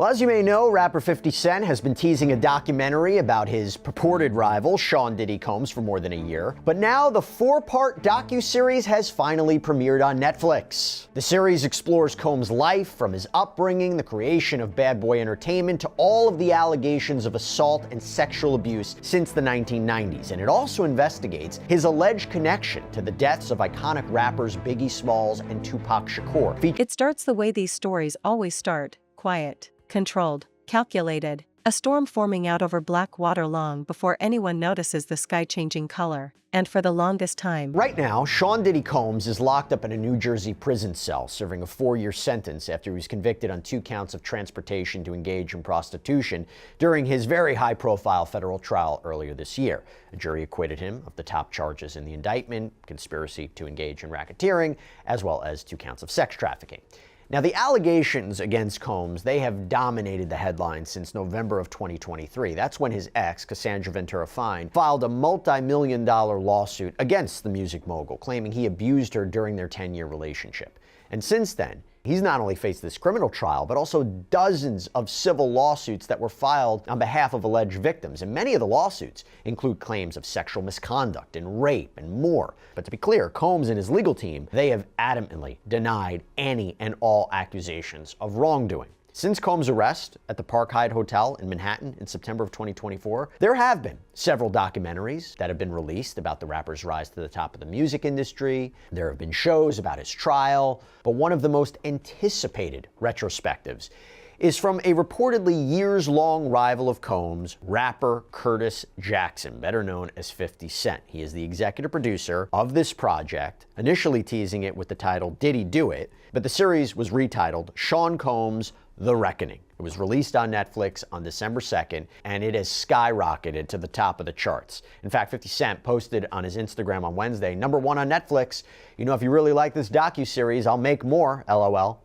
Well, as you may know, rapper 50 Cent has been teasing a documentary about his purported rival, Sean Diddy Combs, for more than a year. But now the 4-part docuseries has finally premiered on Netflix. The series explores Combs' life, from his upbringing, the creation of Bad Boy Entertainment, to all of the allegations of assault and sexual abuse since the 1990s. And it also investigates his alleged connection to the deaths of iconic rappers Biggie Smalls and Tupac Shakur. It starts the way these stories always start: quiet, controlled, calculated. A storm forming out over black water long before anyone notices the sky changing color. And for the longest time. Right now, Sean Diddy Combs is locked up in a New Jersey prison cell, serving a 4-year sentence after he was convicted on 2 counts of transportation to engage in prostitution during his very high-profile federal trial earlier this year. A jury acquitted him of the top charges in the indictment: conspiracy to engage in racketeering, as well as 2 counts of sex trafficking. Now, the allegations against Combs, they have dominated the headlines since November of 2023. That's when his ex, Cassandra Ventura Fine, filed a multi-million-dollar lawsuit against the music mogul, claiming he abused her during their 10-year relationship. And since then, he's not only faced this criminal trial, but also dozens of civil lawsuits that were filed on behalf of alleged victims. And many of the lawsuits include claims of sexual misconduct and rape and more. But to be clear, Combs and his legal team, they have adamantly denied any and all accusations of wrongdoing. Since Combs' arrest at the Park Hyatt Hotel in Manhattan in September of 2024, there have been several documentaries that have been released about the rapper's rise to the top of the music industry. There have been shows about his trial, but one of the most anticipated retrospectives is from a reportedly years-long rival of Combs, rapper Curtis Jackson, better known as 50 Cent. He is the executive producer of this project, initially teasing it with the title Diddy Do It, but the series was retitled Sean Combs: The Reckoning. It was released on Netflix on December 2nd, and it has skyrocketed to the top of the charts. In fact, 50 Cent posted on his Instagram on Wednesday, #1 on Netflix. You know, if you really like this docuseries, I'll make more, LOL.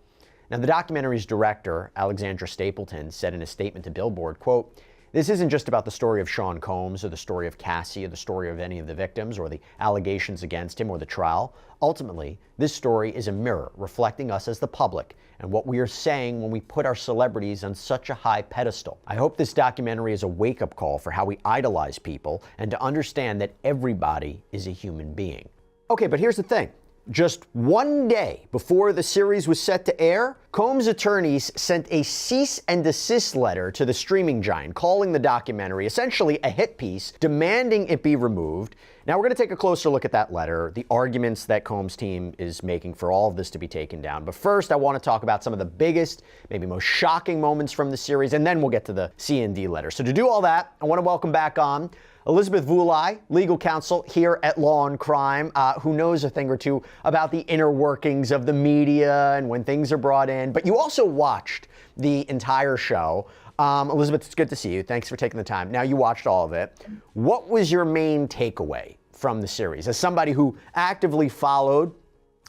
Now, the documentary's director, Alexandra Stapleton, said in a statement to Billboard, quote, "This isn't just about the story of Sean Combs or the story of Cassie or the story of any of the victims or the allegations against him or the trial. Ultimately, this story is a mirror reflecting us as the public and what we are saying when we put our celebrities on such a high pedestal. I hope this documentary is a wake-up call for how we idolize people and to understand that everybody is a human being." Okay, but here's the thing. Just one day before the series was set to air, Combs' attorneys sent a cease and desist letter to the streaming giant, calling the documentary essentially a hit piece, demanding it be removed. Now, we're going to take a closer look at that letter, the arguments that Combs' team is making for all of this to be taken down. But first, I want to talk about some of the biggest, maybe most shocking moments from the series, and then we'll get to the C&D letter. So to do all that, I want to welcome back on Elizabeth Vulai, legal counsel here at Law and Crime, who knows a thing or two about the inner workings of the media and when things are brought in. But you also watched the entire show. Elizabeth, it's good to see you. Thanks for taking the time. Now, you watched all of it. What was your main takeaway from the series? As somebody who actively followed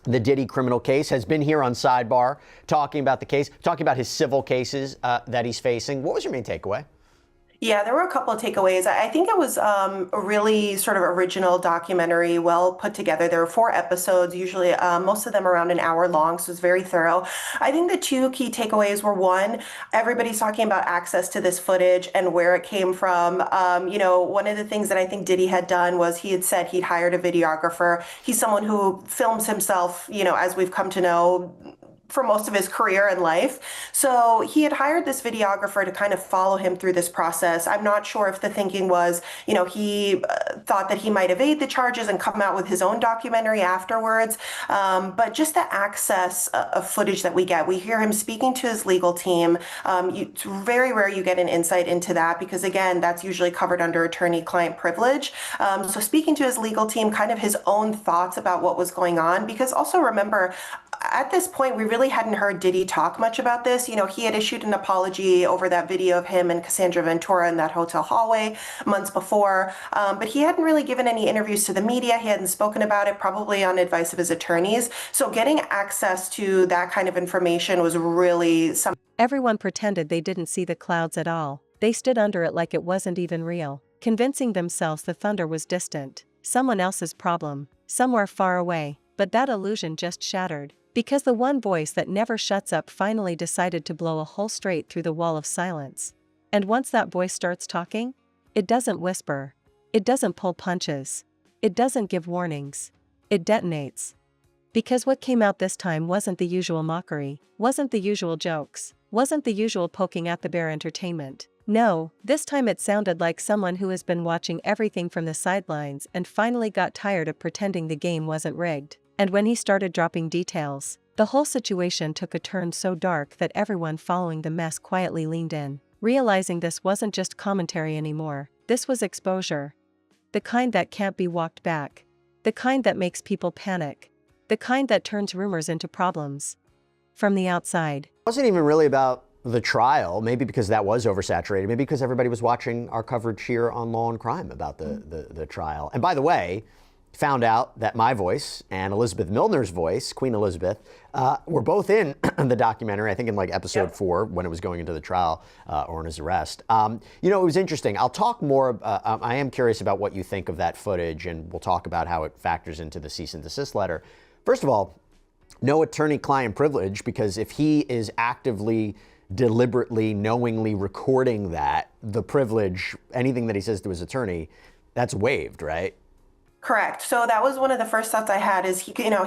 the Diddy criminal case, has been here on Sidebar talking about the case, talking about his civil cases that he's facing, what was your main takeaway? Yeah, there were a couple of takeaways. I think it was a really sort of original documentary, well put together. There were 4 episodes, usually most of them around an hour long, so it's very thorough. I think the 2 key takeaways were, one, everybody's talking about access to this footage and where it came from. One of the things that I think Diddy had done was he had said he'd hired a videographer. He's someone who films himself, as we've come to know, for most of his career and life. So he had hired this videographer to kind of follow him through this process. I'm not sure if the thinking was, he thought that he might evade the charges and come out with his own documentary afterwards. But just the access of footage that we get, we hear him speaking to his legal team. It's very rare you get an insight into that because, again, that's usually covered under attorney-client privilege. So speaking to his legal team, kind of his own thoughts about what was going on, because also remember, at this point, we really hadn't heard Diddy talk much about this. He had issued an apology over that video of him and Cassandra Ventura in that hotel hallway months before, but he hadn't really given any interviews to the media. He hadn't spoken about it, probably on advice of his attorneys. So getting access to that kind of information was really something. Everyone pretended they didn't see the clouds at all. They stood under it like it wasn't even real, convincing themselves the thunder was distant, someone else's problem, somewhere far away. But that illusion just shattered. Because the one voice that never shuts up finally decided to blow a hole straight through the wall of silence. And once that voice starts talking, it doesn't whisper. It doesn't pull punches. It doesn't give warnings. It detonates. Because what came out this time wasn't the usual mockery, wasn't the usual jokes, wasn't the usual poking at the bear entertainment. No, this time it sounded like someone who has been watching everything from the sidelines and finally got tired of pretending the game wasn't rigged. And when he started dropping details, the whole situation took a turn so dark that everyone following the mess quietly leaned in, realizing this wasn't just commentary anymore. This was exposure. The kind that can't be walked back. The kind that makes people panic. The kind that turns rumors into problems. From the outside. It wasn't even really about the trial, maybe because that was oversaturated, maybe because everybody was watching our coverage here on Law and Crime about the trial. And by the way, found out that my voice and Elizabeth Milner's voice, Queen Elizabeth, were both in the documentary, I think in like episode 4 when it was going into the trial or in his arrest. You know, it was interesting. I'll talk more, I am curious about what you think of that footage, and we'll talk about how it factors into the cease and desist letter. First of all, no attorney-client privilege, because if he is actively, deliberately, knowingly recording that, the privilege, anything that he says to his attorney, that's waived, right? Correct. So that was one of the first thoughts I had is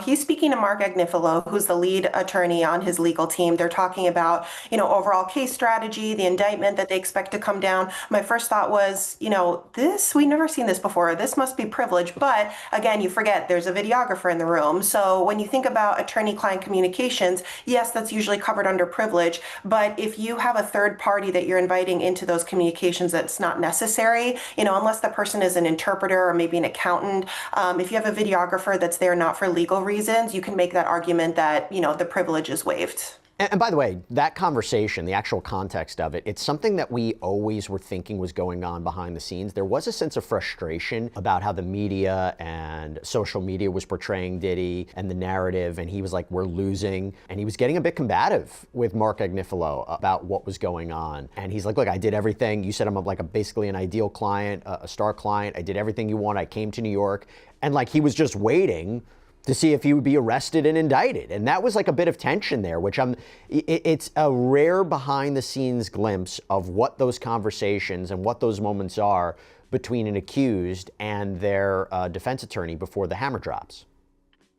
he's speaking to Mark Agnifilo, who's the lead attorney on his legal team. They're talking about, overall case strategy, the indictment that they expect to come down. My first thought was, we've never seen this before. This must be privileged. But again, you forget there's a videographer in the room. So when you think about attorney-client communications, yes, that's usually covered under privilege. But if you have a third party that you're inviting into those communications, that's not necessary, unless the person is an interpreter or maybe an accountant. If you have a videographer that's there not for legal reasons, you can make that argument that, the privilege is waived. And by the way, that conversation, the actual context of it, it's something that we always were thinking was going on behind the scenes. There was a sense of frustration about how the media and social media was portraying Diddy and the narrative, and he was like, we're losing. And he was getting a bit combative with Mark Agnifilo about what was going on. And he's like, look, I did everything. You said I'm like basically an ideal client, a star client. I did everything you want. I came to New York. And like he was just waiting to see if he would be arrested and indicted. And that was like a bit of tension there, which it's a rare behind the scenes glimpse of what those conversations and what those moments are between an accused and their defense attorney before the hammer drops.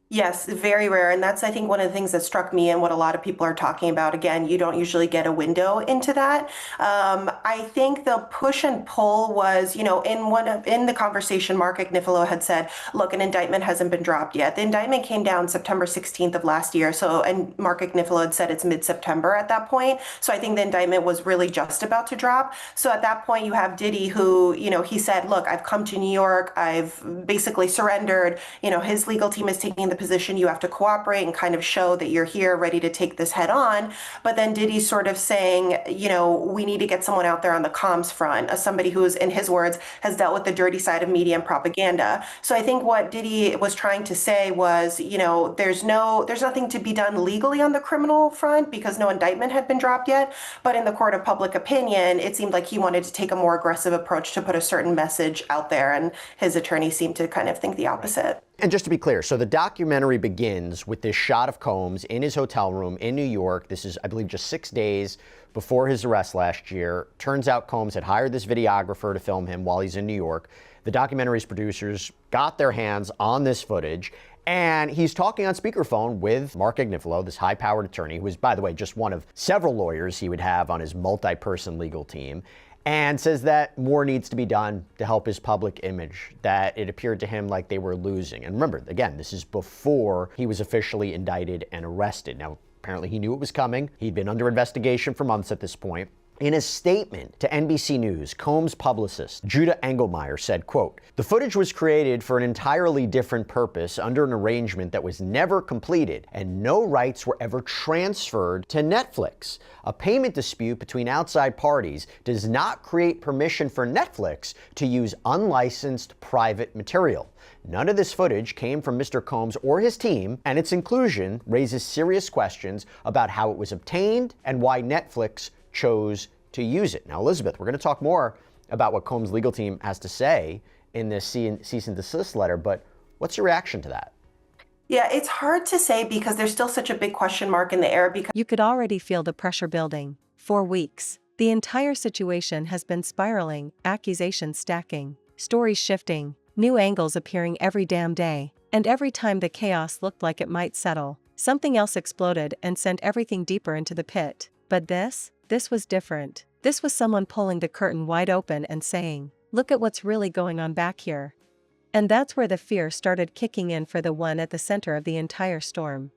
Yes, very rare. And that's, I think, one of the things that struck me and what a lot of people are talking about. Again, you don't usually get a window into that. I think the push and pull was, in the conversation, Mark Agnifilo had said, look, an indictment hasn't been dropped yet. The indictment came down September 16th of last year. And Mark Agnifilo had said it's mid-September at that point. So I think the indictment was really just about to drop. So at that point, you have Diddy who, he said, look, I've come to New York. I've basically surrendered. His legal team is taking the position, you have to cooperate and kind of show that you're here ready to take this head on. But then Diddy's sort of saying, we need to get someone out there on the comms front, as somebody who's, in his words, has dealt with the dirty side of media and propaganda. So I think what Diddy was trying to say was, there's nothing to be done legally on the criminal front because no indictment had been dropped yet. But in the court of public opinion, it seemed like he wanted to take a more aggressive approach to put a certain message out there. And his attorney seemed to kind of think the opposite. And just to be clear, so the documentary begins with this shot of Combs in his hotel room in New York. This is, I believe, just 6 days before his arrest last year. Turns out Combs had hired this videographer to film him while he's in New York. The documentary's producers got their hands on this footage, and he's talking on speakerphone with Mark Agnifilo, this high-powered attorney, who is, by the way, just one of several lawyers he would have on his multi-person legal team, and says that more needs to be done to help his public image, that it appeared to him like they were losing. And remember, again, this is before he was officially indicted and arrested. Now, apparently he knew it was coming. He'd been under investigation for months at this point. In a statement to NBC News, Combs' publicist, Judah Engelmeyer, said, quote, "The footage was created for an entirely different purpose under an arrangement that was never completed, and no rights were ever transferred to Netflix. A payment dispute between outside parties does not create permission for Netflix to use unlicensed private material. None of this footage came from Mr. Combs or his team, and its inclusion raises serious questions about how it was obtained and why Netflix chose to use it." Now, Elizabeth, we're going to talk more about what Combs' legal team has to say in this cease and desist letter, but what's your reaction to that? Yeah, it's hard to say because there's still such a big question mark in the air because You could already feel the pressure building. For weeks, the entire situation has been spiraling, accusations stacking, stories shifting, new angles appearing every damn day. And every time the chaos looked like it might settle, something else exploded and sent everything deeper into the pit. But this was different. This was someone pulling the curtain wide open and saying, "Look at what's really going on back here." And that's where the fear started kicking in for the one at the center of the entire storm.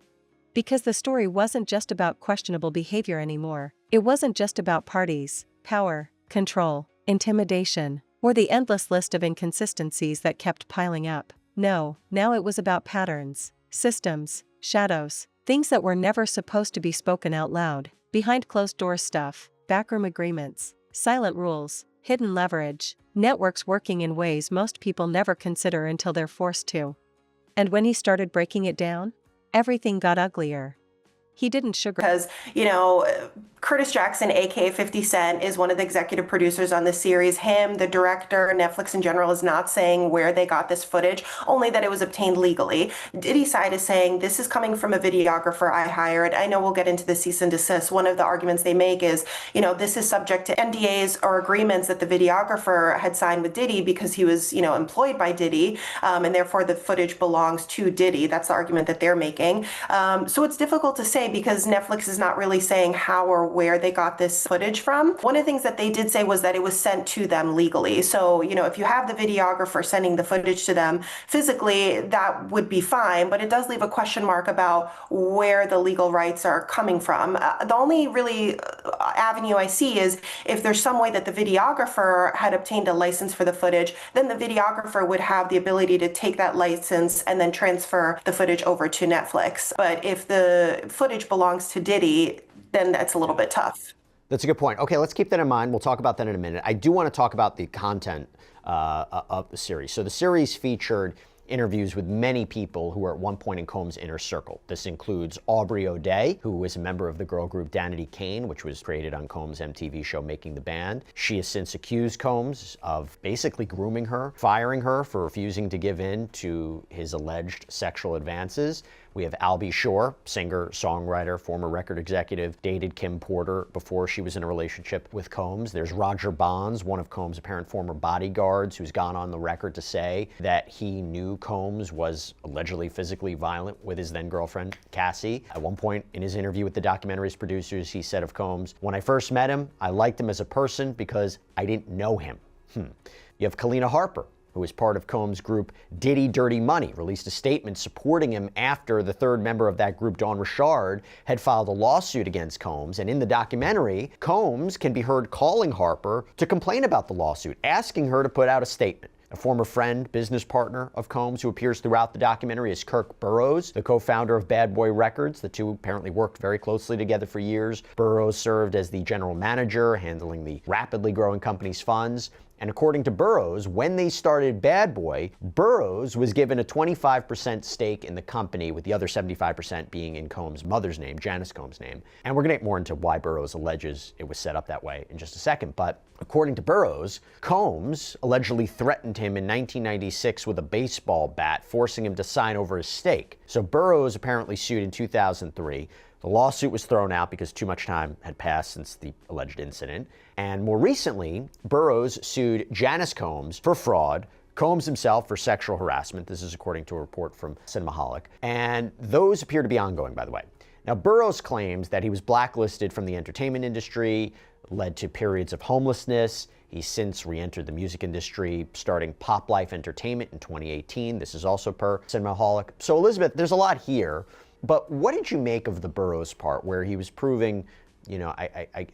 Because the story wasn't just about questionable behavior anymore. It wasn't just about parties, power, control, intimidation, or the endless list of inconsistencies that kept piling up. No, now it was about patterns, systems, shadows, things that were never supposed to be spoken out loud, behind closed doors stuff, backroom agreements, silent rules, hidden leverage, networks working in ways most people never consider until they're forced to. And when he started breaking it down, everything got uglier. He didn't because, Curtis Jackson, aka 50 Cent, is one of the executive producers on the series. Him, the director, Netflix in general, is not saying where they got this footage, only that it was obtained legally. Diddy's side is saying this is coming from a videographer I hired. I know we'll get into the cease and desist. One of the arguments they make is, this is subject to NDAs or agreements that the videographer had signed with Diddy because he was, employed by Diddy, and therefore the footage belongs to Diddy. That's the argument that they're making. So it's difficult to say because Netflix is not really saying how or where they got this footage from. One of the things that they did say was that it was sent to them legally. So, if you have the videographer sending the footage to them physically, that would be fine, but it does leave a question mark about where the legal rights are coming from. The only really avenue I see is if there's some way that the videographer had obtained a license for the footage, then the videographer would have the ability to take that license and then transfer the footage over to Netflix. But if the footage belongs to Diddy, then that's a little bit tough. That's a good point. Okay, let's keep that in mind. We'll talk about that in a minute. I do want to talk about the content of the series. So the series featured interviews with many people who were at one point in Combs' inner circle. This includes Aubrey O'Day, who was a member of the girl group Danity Kane, which was created on Combs' MTV show Making the Band. She has since accused Combs of basically grooming her, firing her for refusing to give in to his alleged sexual advances. We have Albie Shore, singer, songwriter, former record executive, dated Kim Porter before she was in a relationship with Combs. There's Roger Bonds, one of Combs' apparent former bodyguards, who's gone on the record to say that he knew Combs was allegedly physically violent with his then-girlfriend, Cassie. At one point in his interview with the documentary's producers, he said of Combs, "When I first met him, I liked him as a person because I didn't know him." You have Kalina Harper, who was part of Combs' group Diddy Dirty Money, released a statement supporting him after the third member of that group, Dawn Richard, had filed a lawsuit against Combs. And in the documentary, Combs can be heard calling Harper to complain about the lawsuit, asking her to put out a statement. A former friend, business partner of Combs, who appears throughout the documentary, is Kirk Burroughs, the co-founder of Bad Boy Records. The two apparently worked very closely together for years. Burroughs served as the general manager, handling the rapidly growing company's funds. And according to Burroughs, when they started Bad Boy, Burroughs was given a 25% stake in the company, with the other 75% being in Combs' mother's name, Janice Combs' name. And we're going to get more into why Burroughs alleges it was set up that way in just a second. But according to Burroughs, Combs allegedly threatened him in 1996 with a baseball bat, forcing him to sign over his stake. So Burroughs apparently sued in 2003. The lawsuit was thrown out because too much time had passed since the alleged incident. And more recently, Burroughs sued Janice Combs for fraud, Combs himself for sexual harassment. This is according to a report from Cinemaholic. And those appear to be ongoing, by the way. Now, Burroughs claims that he was blacklisted from the entertainment industry, led to periods of homelessness. He's since re-entered the music industry, starting Pop Life Entertainment in 2018. This is also per Cinemaholic. So, Elizabeth, there's a lot here. But what did you make of the Burroughs part, where he was proving,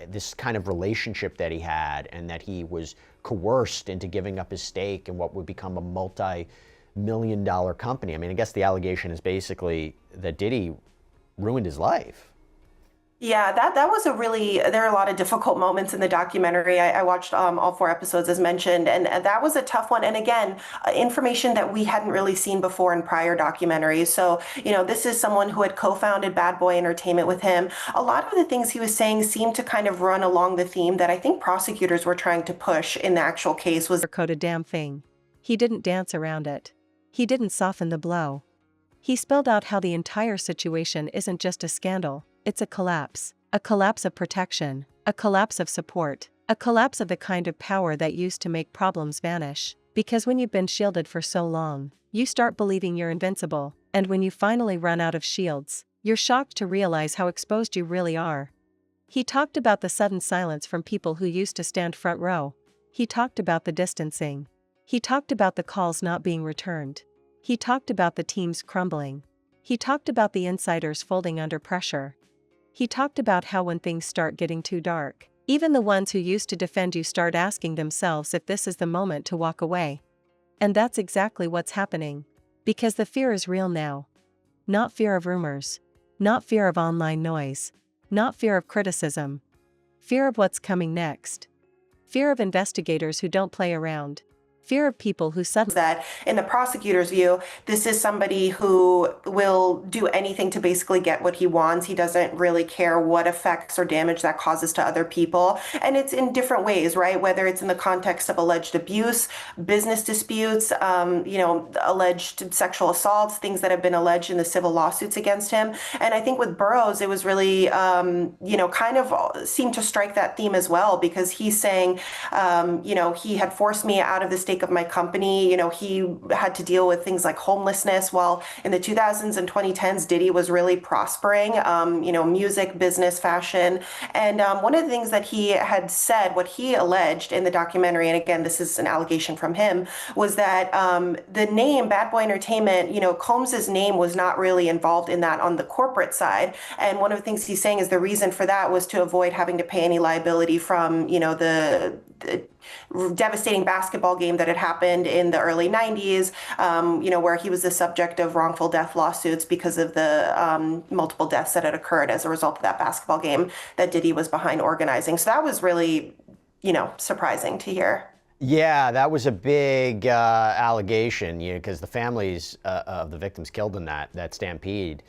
this kind of relationship that he had, and that he was coerced into giving up his stake in what would become a multi-million-dollar company? I mean, I guess the allegation is basically that Diddy ruined his life. Yeah, that was there are a lot of difficult moments in the documentary. I watched all 4 episodes as mentioned, and that was a tough one. And again, information that we hadn't really seen before in prior documentaries. So, this is someone who had co-founded Bad Boy Entertainment with him. A lot of the things he was saying seemed to kind of run along the theme that I think prosecutors were trying to push in the actual case was Code a damn thing. He didn't dance around it. He didn't soften the blow. He spelled out how the entire situation isn't just a scandal, it's a collapse. A collapse of protection, a collapse of support, a collapse of the kind of power that used to make problems vanish. Because when you've been shielded for so long, you start believing you're invincible, and when you finally run out of shields, you're shocked to realize how exposed you really are. He talked about the sudden silence from people who used to stand front row. He talked about the distancing. He talked about the calls not being returned. He talked about the teams crumbling. He talked about the insiders folding under pressure. He talked about how when things start getting too dark, even the ones who used to defend you start asking themselves if this is the moment to walk away. And that's exactly what's happening. Because the fear is real now. Not fear of rumors. Not fear of online noise. Not fear of criticism. Fear of what's coming next. Fear of investigators who don't play around. Fear of people who suddenly... That in the prosecutor's view, this is somebody who will do anything to basically get what he wants. He doesn't really care what effects or damage that causes to other people. And it's in different ways, right? Whether it's in the context of alleged abuse, business disputes, alleged sexual assaults, things that have been alleged in the civil lawsuits against him. And I think with Burroughs, it was really, kind of seemed to strike that theme as well, because he's saying, he had forced me out of the state of my company. He had to deal with things like homelessness, while in the 2000s and 2010s, Diddy was really prospering, music, business, fashion. And one of the things that he had said, what he alleged in the documentary, and again, this is an allegation from him, was that the name Bad Boy Entertainment, Combs's name was not really involved in that on the corporate side. And one of the things he's saying is the reason for that was to avoid having to pay any liability from, the devastating basketball game that had happened in the early 90s, where he was the subject of wrongful death lawsuits because of the multiple deaths that had occurred as a result of that basketball game that Diddy was behind organizing. So that was really, surprising to hear. Yeah, that was a big allegation, because the families of the victims killed in that stampede,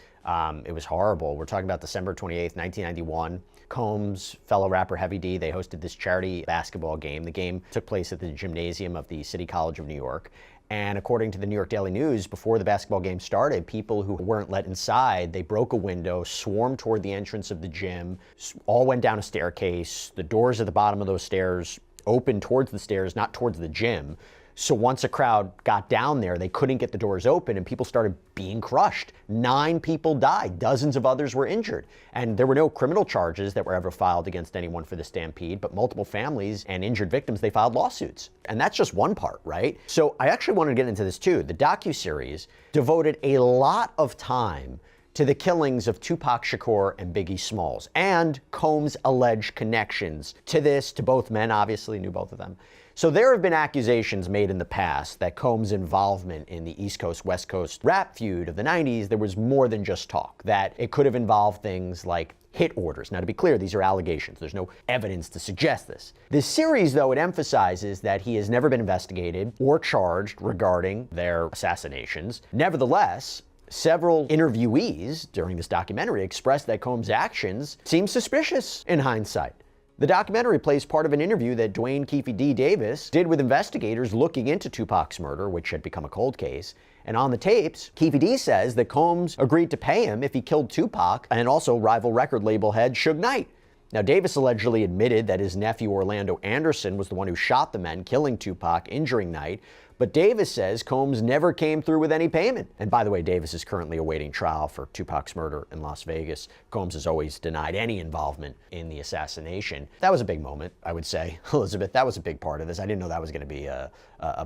it was horrible. We're talking about December 28th, 1991. Combs, fellow rapper Heavy D, they hosted this charity basketball game. The game took place at the gymnasium of the City College of New York. And according to the New York Daily News, before the basketball game started, people who weren't let inside, they broke a window, swarmed toward the entrance of the gym, all went down a staircase. The doors at the bottom of those stairs opened towards the stairs, not towards the gym. So once a crowd got down there, they couldn't get the doors open and people started being crushed. 9 people died, dozens of others were injured. And there were no criminal charges that were ever filed against anyone for the stampede, but multiple families and injured victims, they filed lawsuits. And that's just one part, right? So I actually wanted to get into this too. The docuseries devoted a lot of time to the killings of Tupac Shakur and Biggie Smalls, and Combs' alleged connections to this, to both men, obviously knew both of them. So there have been accusations made in the past that Combs' involvement in the East Coast, West Coast rap feud of the 90s, there was more than just talk, that it could have involved things like hit orders. Now, to be clear, these are allegations. There's no evidence to suggest this. This series, though, it emphasizes that he has never been investigated or charged regarding their assassinations. Nevertheless, several interviewees during this documentary expressed that Combs' actions seem suspicious in hindsight. The documentary plays part of an interview that Dwayne Keefe D. Davis did with investigators looking into Tupac's murder, which had become a cold case. And on the tapes, Keefe D. says that Combs agreed to pay him if he killed Tupac and also rival record label head Suge Knight. Now, Davis allegedly admitted that his nephew Orlando Anderson was the one who shot the men, killing Tupac, injuring Knight. But Davis says Combs never came through with any payment. And by the way, Davis is currently awaiting trial for Tupac's murder in Las Vegas. Combs has always denied any involvement in the assassination. That was a big moment, I would say. Elizabeth, that was a big part of this. I didn't know that was going to be a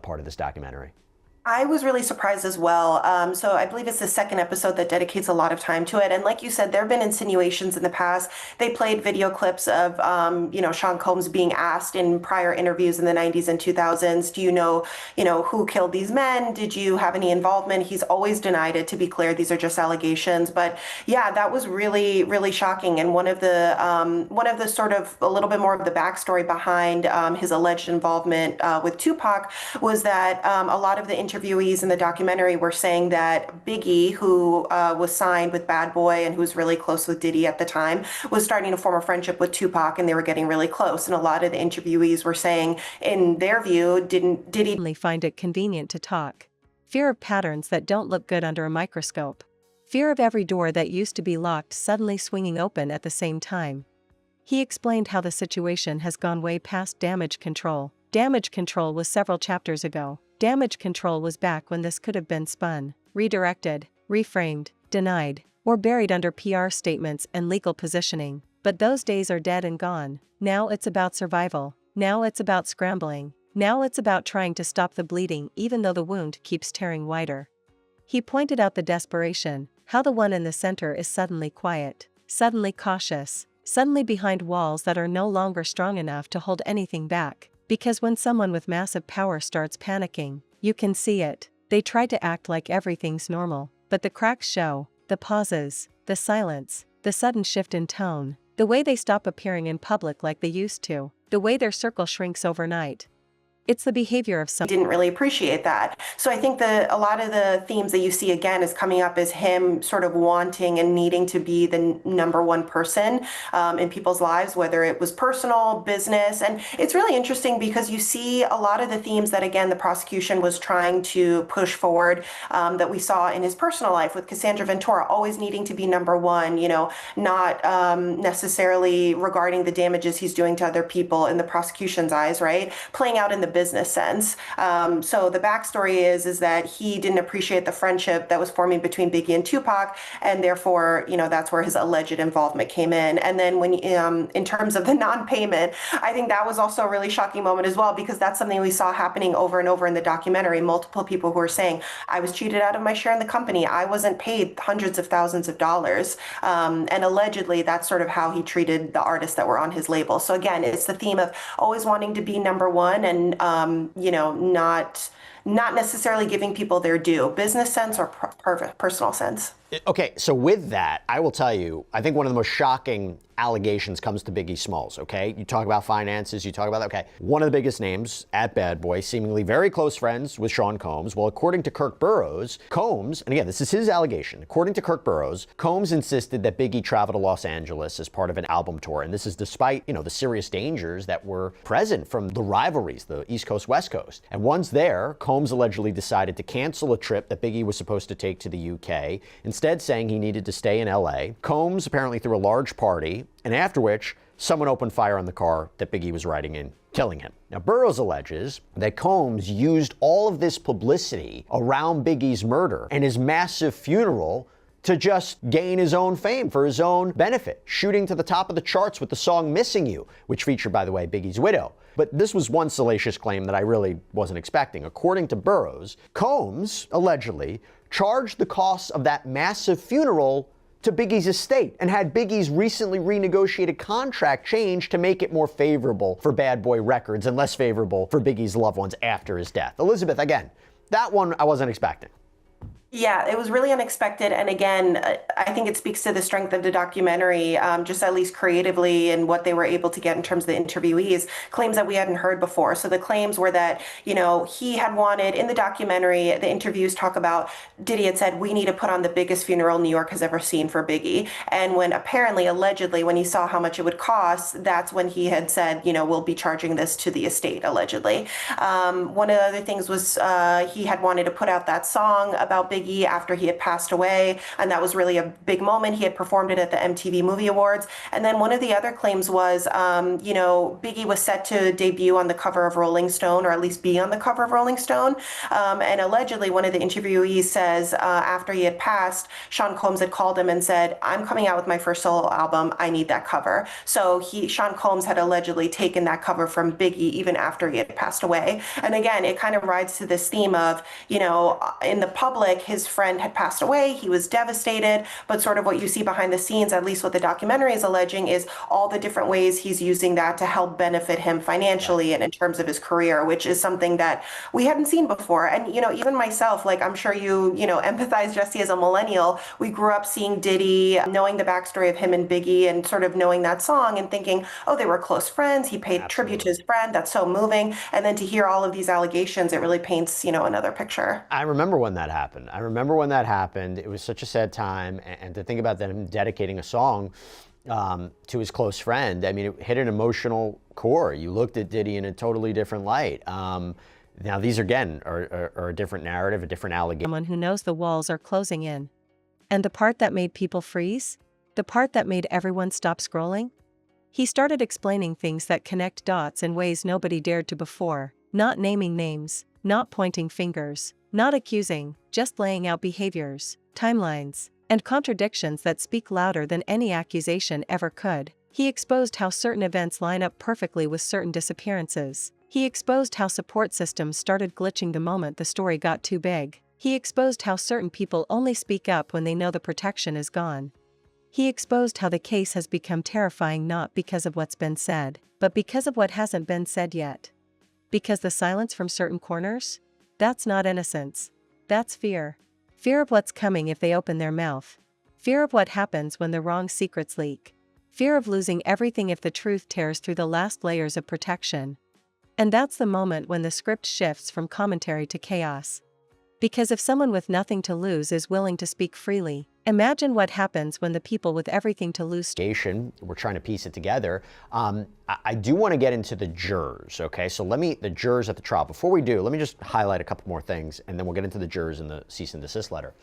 part of this documentary. I was really surprised as well. So I believe it's the second episode that dedicates a lot of time to it. And like you said, there have been insinuations in the past. They played video clips of, Sean Combs being asked in prior interviews in the 90s and 2000s, do you know, who killed these men? Did you have any involvement? He's always denied it. To be clear, these are just allegations. But yeah, that was really, really shocking. And one of the sort of a little bit more of the backstory behind his alleged involvement with Tupac was that a lot of the interviewees in the documentary were saying that Biggie, who was signed with Bad Boy and who was really close with Diddy at the time, was starting to form a friendship with Tupac, and they were getting really close. And a lot of the interviewees were saying, in their view, Diddy find it convenient to talk. Fear of patterns that don't look good under a microscope. Fear of every door that used to be locked suddenly swinging open at the same time. He explained how the situation has gone way past damage control. Damage control was several chapters ago. Damage control was back when this could have been spun, redirected, reframed, denied, or buried under PR statements and legal positioning. But those days are dead and gone. Now it's about survival. Now it's about scrambling. Now it's about trying to stop the bleeding even though the wound keeps tearing wider. He pointed out the desperation, how the one in the center is suddenly quiet, suddenly cautious, suddenly behind walls that are no longer strong enough to hold anything back. Because when someone with massive power starts panicking, you can see it. They try to act like everything's normal, but the cracks show, the pauses, the silence, the sudden shift in tone, the way they stop appearing in public like they used to, the way their circle shrinks overnight. It's the behavior of some. Didn't really appreciate that. So I think that a lot of the themes that you see again is coming up as him sort of wanting and needing to be the number one person in people's lives, whether it was personal, business. And it's really interesting because you see a lot of the themes that, again, the prosecution was trying to push forward that we saw in his personal life with Cassandra Ventura, always needing to be number one, not necessarily regarding the damages he's doing to other people in the prosecution's eyes, right? Playing out in the business sense. So the backstory is that he didn't appreciate the friendship that was forming between Biggie and Tupac, and therefore, that's where his alleged involvement came in. And then when, in terms of the non-payment, I think that was also a really shocking moment as well, because that's something we saw happening over and over in the documentary. Multiple people who were saying, I was cheated out of my share in the company. I wasn't paid hundreds of thousands of dollars. And allegedly, that's sort of how he treated the artists that were on his label. So again, it's the theme of always wanting to be number one and not necessarily giving people their due, business sense or personal sense. Okay, so with that, I will tell you, I think one of the most shocking allegations comes to Biggie Smalls, okay? You talk about finances, you talk about that, okay. One of the biggest names at Bad Boy, seemingly very close friends with Sean Combs. Well, according to Kirk Burrows, Combs, and again, this is his allegation, according to Kirk Burrows, Combs insisted that Biggie travel to Los Angeles as part of an album tour, and this is despite, the serious dangers that were present from the rivalries, the East Coast, West Coast. And once there, Combs allegedly decided to cancel a trip that Biggie was supposed to take to the UK, instead saying he needed to stay in LA. Combs apparently threw a large party, and after which, someone opened fire on the car that Biggie was riding in, killing him. Now, Burrows alleges that Combs used all of this publicity around Biggie's murder and his massive funeral to just gain his own fame for his own benefit, shooting to the top of the charts with the song Missing You, which featured, by the way, Biggie's widow. But this was one salacious claim that I really wasn't expecting. According to Burrows, Combs, allegedly, charged the costs of that massive funeral to Biggie's estate and had Biggie's recently renegotiated contract changed to make it more favorable for Bad Boy Records and less favorable for Biggie's loved ones after his death. Elizabeth, again, that one I wasn't expecting. Yeah, it was really unexpected. And again, I think it speaks to the strength of the documentary, just at least creatively and what they were able to get in terms of the interviewees, claims that we hadn't heard before. So the claims were that, he had wanted, in the documentary, the interviews talk about, Diddy had said, we need to put on the biggest funeral New York has ever seen for Biggie. And when apparently, allegedly, when he saw how much it would cost, that's when he had said, we'll be charging this to the estate, allegedly. One of the other things was he had wanted to put out that song about Biggie after he had passed away, and that was really a big moment. He had performed it at the MTV Movie Awards. And then one of the other claims was, Biggie was set to debut on the cover of Rolling Stone, or at least be on the cover of Rolling Stone. And allegedly, one of the interviewees says after he had passed, Sean Combs had called him and said, I'm coming out with my first solo album. I need that cover. So Sean Combs had allegedly taken that cover from Biggie even after he had passed away. And again, it kind of rides to this theme of, in the public, his friend had passed away. He was devastated. But sort of what you see behind the scenes, at least what the documentary is alleging, is all the different ways he's using that to help benefit him financially and in terms of his career, which is something that we hadn't seen before. And, even myself, like I'm sure you empathize, Jesse, as a millennial. We grew up seeing Diddy, knowing the backstory of him and Biggie and sort of knowing that song and thinking, oh, they were close friends. He paid tribute to his friend. That's so moving. And then to hear all of these allegations, it really paints, another picture. I remember when that happened. It was such a sad time, and to think about them dedicating a song to his close friend, I mean, it hit an emotional core. You looked at Diddy in a totally different light. Now, these again are a different narrative, a different allegation. Someone who knows the walls are closing in. And the part that made people freeze? The part that made everyone stop scrolling? He started explaining things that connect dots in ways nobody dared to before, not naming names, not pointing fingers, not accusing, just laying out behaviors, timelines, and contradictions that speak louder than any accusation ever could. He exposed how certain events line up perfectly with certain disappearances. He exposed how support systems started glitching the moment the story got too big. He exposed how certain people only speak up when they know the protection is gone. He exposed how the case has become terrifying not because of what's been said, but because of what hasn't been said yet. Because the silence from certain corners? That's not innocence. That's fear. Fear of what's coming if they open their mouth. Fear of what happens when the wrong secrets leak. Fear of losing everything if the truth tears through the last layers of protection. And that's the moment when the script shifts from commentary to chaos. Because if someone with nothing to lose is willing to speak freely, imagine what happens when the people with everything to lose. We're trying to piece it together. I do want to get into the jurors, okay? So the jurors at the trial. Before we do, let me just highlight a couple more things, and then we'll get into the jurors in the cease and desist letter.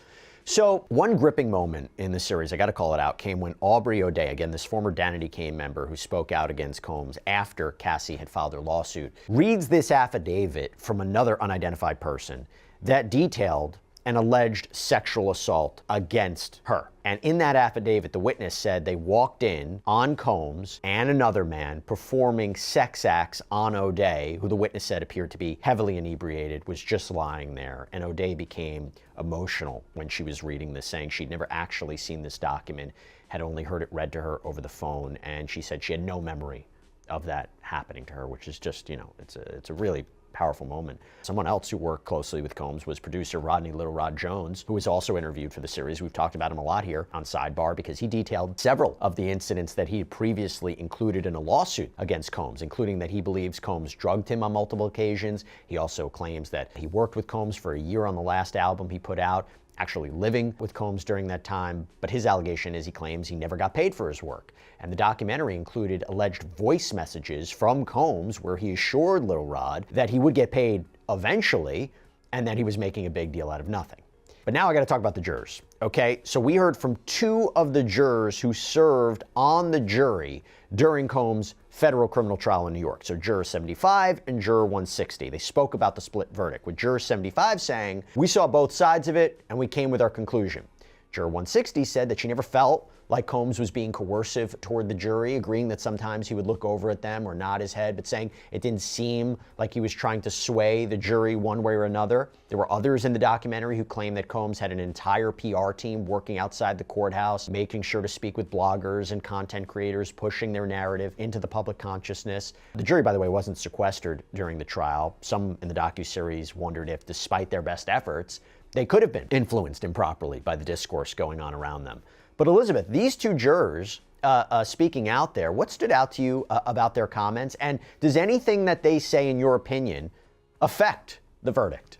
So one gripping moment in the series, I got to call it out, came when Aubrey O'Day, again, this former Danity Kane member who spoke out against Combs after Cassie had filed her lawsuit, reads this affidavit from another unidentified person that detailed an alleged sexual assault against her. And in that affidavit, the witness said they walked in on Combs and another man performing sex acts on O'Day, who the witness said appeared to be heavily inebriated, was just lying there. And O'Day became emotional when she was reading this, saying she'd never actually seen this document, had only heard it read to her over the phone. And she said she had no memory of that happening to her, which is just, it's a really powerful moment. Someone else who worked closely with Combs was producer Rodney Little Rod Jones, who was also interviewed for the series. We've talked about him a lot here on Sidebar because he detailed several of the incidents that he had previously included in a lawsuit against Combs, including that he believes Combs drugged him on multiple occasions. He also claims that he worked with Combs for a year on the last album he put out, actually living with Combs during that time. But his allegation is he claims he never got paid for his work. And the documentary included alleged voice messages from Combs where he assured Little Rod that he would get paid eventually and that he was making a big deal out of nothing. But now I got to talk about the jurors, okay? So we heard from two of the jurors who served on the jury during Combs' federal criminal trial in New York. So Juror 75 and Juror 160. They spoke about the split verdict, with Juror 75 saying, "We saw both sides of it and we came with our conclusion." Juror 160 said that she never felt like Combs was being coercive toward the jury, agreeing that sometimes he would look over at them or nod his head, but saying it didn't seem like he was trying to sway the jury one way or another. There were others in the documentary who claimed that Combs had an entire PR team working outside the courthouse, making sure to speak with bloggers and content creators, pushing their narrative into the public consciousness. The jury, by the way, wasn't sequestered during the trial. Some in the docuseries wondered if, despite their best efforts, they could have been influenced improperly by the discourse going on around them. But Elizabeth, these two jurors speaking out there, what stood out to you about their comments? And does anything that they say, in your opinion, affect the verdict?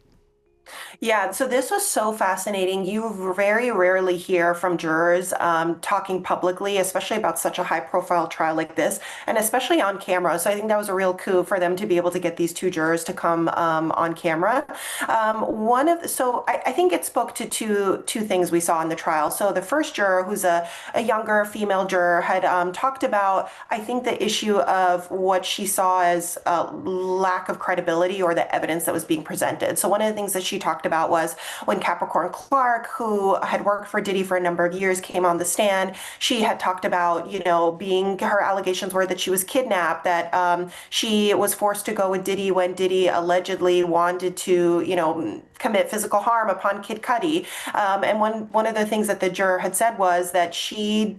Yeah, so this was so fascinating. You very rarely hear from jurors talking publicly, especially about such a high-profile trial like this, and especially on camera. So I think that was a real coup for them to be able to get these two jurors to come on camera. I think it spoke to two things we saw in the trial. So the first juror, who's a younger female juror, had talked about, I think, the issue of what she saw as a lack of credibility or the evidence that was being presented. So one of the things that she talked about was when Capricorn Clark, who had worked for Diddy for a number of years, came on the stand. She had talked about, her allegations were that she was kidnapped, that she was forced to go with Diddy when Diddy allegedly wanted to, commit physical harm upon Kid Cudi. And one of the things that the juror had said was that she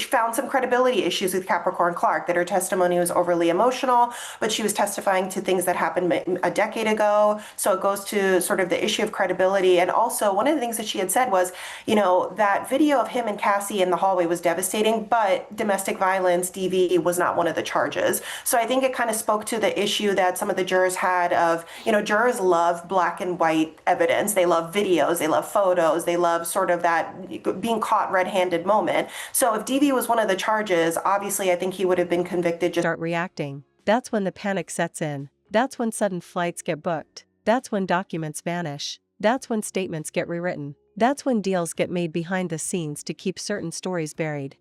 found some credibility issues with Capricorn Clark, that her testimony was overly emotional, but she was testifying to things that happened a decade ago. So it goes to sort of the issue of credibility. And also one of the things that she had said was, that video of him and Cassie in the hallway was devastating, but domestic violence, DV, was not one of the charges. So I think it kind of spoke to the issue that some of the jurors had of, jurors love black and white evidence. They love videos, they love photos, they love sort of that being caught red-handed moment. So if DV was one of the charges, obviously I think he would have been convicted. Start reacting. That's when the panic sets in. That's when sudden flights get booked. That's when documents vanish. That's when statements get rewritten. That's when deals get made behind the scenes to keep certain stories buried.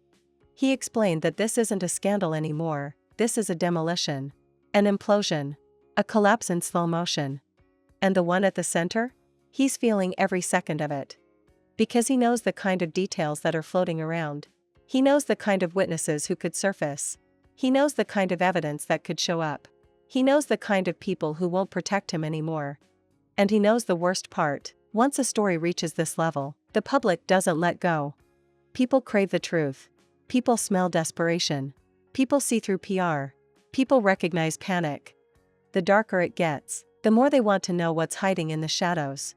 He explained that this isn't a scandal anymore, this is a demolition. An implosion. A collapse in slow motion. And the one at the center? He's feeling every second of it. Because he knows the kind of details that are floating around. He knows the kind of witnesses who could surface. He knows the kind of evidence that could show up. He knows the kind of people who won't protect him anymore. And he knows the worst part. Once a story reaches this level, the public doesn't let go. People crave the truth. People smell desperation. People see through PR. People recognize panic. The darker it gets, the more they want to know what's hiding in the shadows.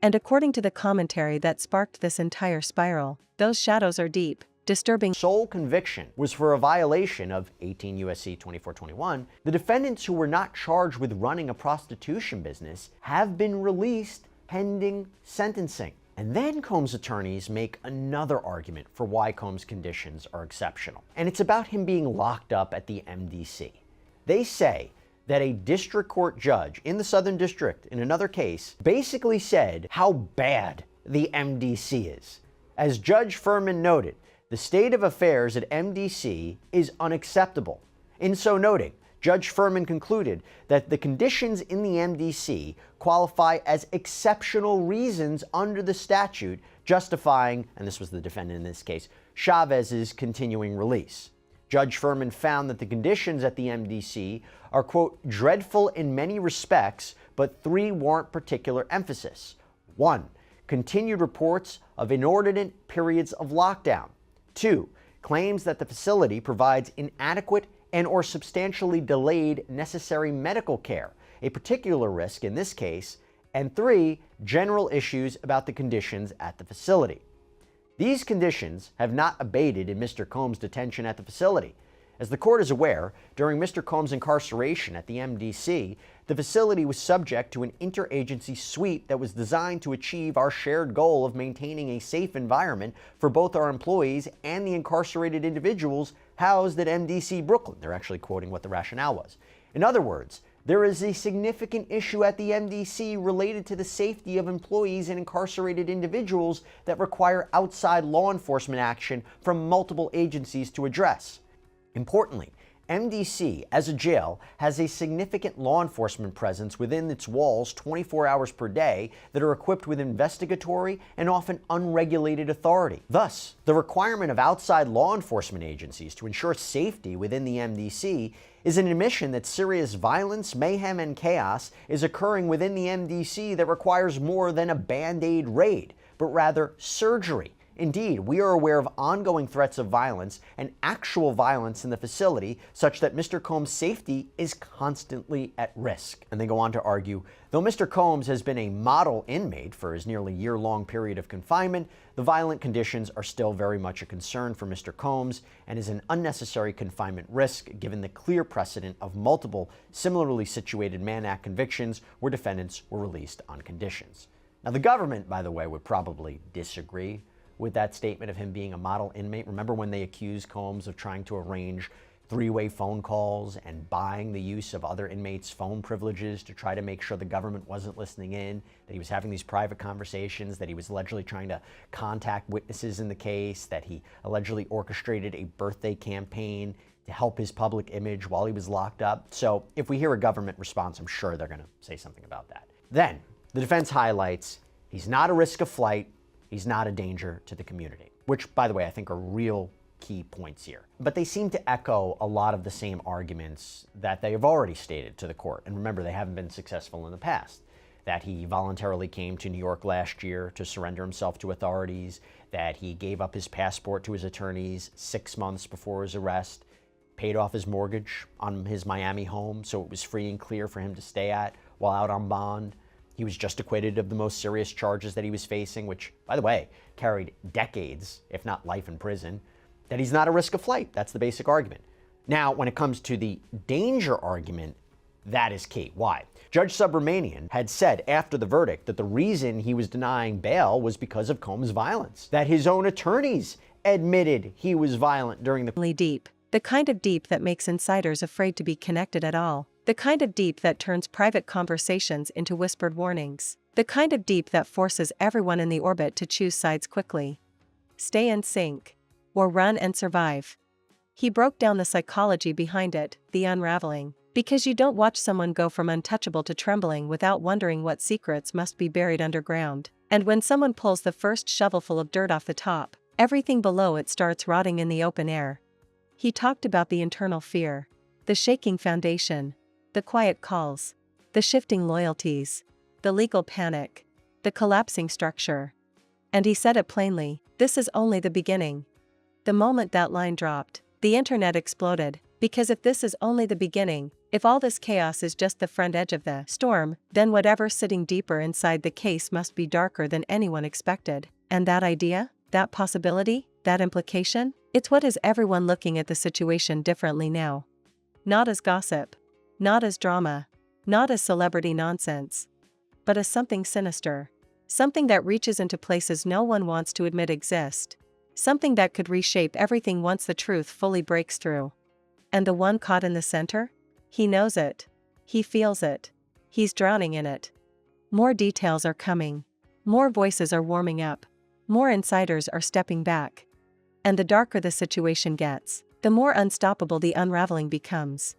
And according to the commentary that sparked this entire spiral, those shadows are deep, disturbing. Sole conviction was for a violation of 18 U.S.C. 2421. The defendants who were not charged with running a prostitution business have been released pending sentencing. And then Combs' attorneys make another argument for why Combs' conditions are exceptional. And it's about him being locked up at the MDC. They say that a district court judge in the Southern District, in another case, basically said how bad the MDC is. As Judge Furman noted, the state of affairs at MDC is unacceptable. In so noting, Judge Furman concluded that the conditions in the MDC qualify as exceptional reasons under the statute justifying, and this was the defendant in this case, Chavez's continuing release. Judge Furman found that the conditions at the MDC are, quote, dreadful in many respects, but three warrant particular emphasis. 1. Continued reports of inordinate periods of lockdown. 2. Claims that the facility provides inadequate and or substantially delayed necessary medical care, a particular risk in this case. And 3. General issues about the conditions at the facility. These conditions have not abated in Mr. Combs' detention at the facility. As the court is aware, during Mr. Combs' incarceration at the MDC, the facility was subject to an interagency sweep that was designed to achieve our shared goal of maintaining a safe environment for both our employees and the incarcerated individuals housed at MDC Brooklyn. They're actually quoting what the rationale was. In other words, there is a significant issue at the MDC related to the safety of employees and incarcerated individuals that require outside law enforcement action from multiple agencies to address. Importantly, MDC, as a jail, has a significant law enforcement presence within its walls 24 hours per day that are equipped with investigatory and often unregulated authority. Thus, the requirement of outside law enforcement agencies to ensure safety within the MDC is an admission that serious violence, mayhem, and chaos is occurring within the MDC that requires more than a Band-Aid raid, but rather surgery. Indeed, we are aware of ongoing threats of violence and actual violence in the facility such that Mr. Combs' safety is constantly at risk. And they go on to argue, though Mr. Combs has been a model inmate for his nearly year-long period of confinement, the violent conditions are still very much a concern for Mr. Combs and is an unnecessary confinement risk given the clear precedent of multiple similarly situated Mann Act convictions where defendants were released on conditions. Now, the government, by the way, would probably disagree with that statement of him being a model inmate. Remember when they accused Combs of trying to arrange three-way phone calls and buying the use of other inmates' phone privileges to try to make sure the government wasn't listening in, that he was having these private conversations, that he was allegedly trying to contact witnesses in the case, that he allegedly orchestrated a birthday campaign to help his public image while he was locked up. So if we hear a government response, I'm sure they're going to say something about that. Then the defense highlights he's not a risk of flight, he's not a danger to the community, which, by the way, I think are real key points here. But they seem to echo a lot of the same arguments that they have already stated to the court. And remember, they haven't been successful in the past. That he voluntarily came to New York last year to surrender himself to authorities, that he gave up his passport to his attorneys 6 months before his arrest, paid off his mortgage on his Miami home so it was free and clear for him to stay at while out on bond. He was just acquitted of the most serious charges that he was facing, which, by the way, carried decades, if not life in prison. That he's not a risk of flight. That's the basic argument. Now, when it comes to the danger argument, that is key. Why? Judge Subramanian had said after the verdict that the reason he was denying bail was because of Combs' violence, that his own attorneys admitted he was violent during the deep. The kind of deep that makes insiders afraid to be connected at all. The kind of deep that turns private conversations into whispered warnings. The kind of deep that forces everyone in the orbit to choose sides quickly. Stay in sync. Or run and survive. He broke down the psychology behind it, the unraveling. Because you don't watch someone go from untouchable to trembling without wondering what secrets must be buried underground. And when someone pulls the first shovelful of dirt off the top, everything below it starts rotting in the open air. He talked about the internal fear, the shaking foundation, the quiet calls, the shifting loyalties, the legal panic, the collapsing structure. And he said it plainly, this is only the beginning. The moment that line dropped, the internet exploded, because if this is only the beginning, if all this chaos is just the front edge of the storm, then whatever's sitting deeper inside the case must be darker than anyone expected. And that idea, that possibility, that implication, it's what has everyone looking at the situation differently now. Not as gossip, not as drama, not as celebrity nonsense, but as something sinister. Something that reaches into places no one wants to admit exist. Something that could reshape everything once the truth fully breaks through. And the one caught in the center? He knows it. He feels it. He's drowning in it. More details are coming. More voices are warming up. More insiders are stepping back. And the darker the situation gets, the more unstoppable the unraveling becomes.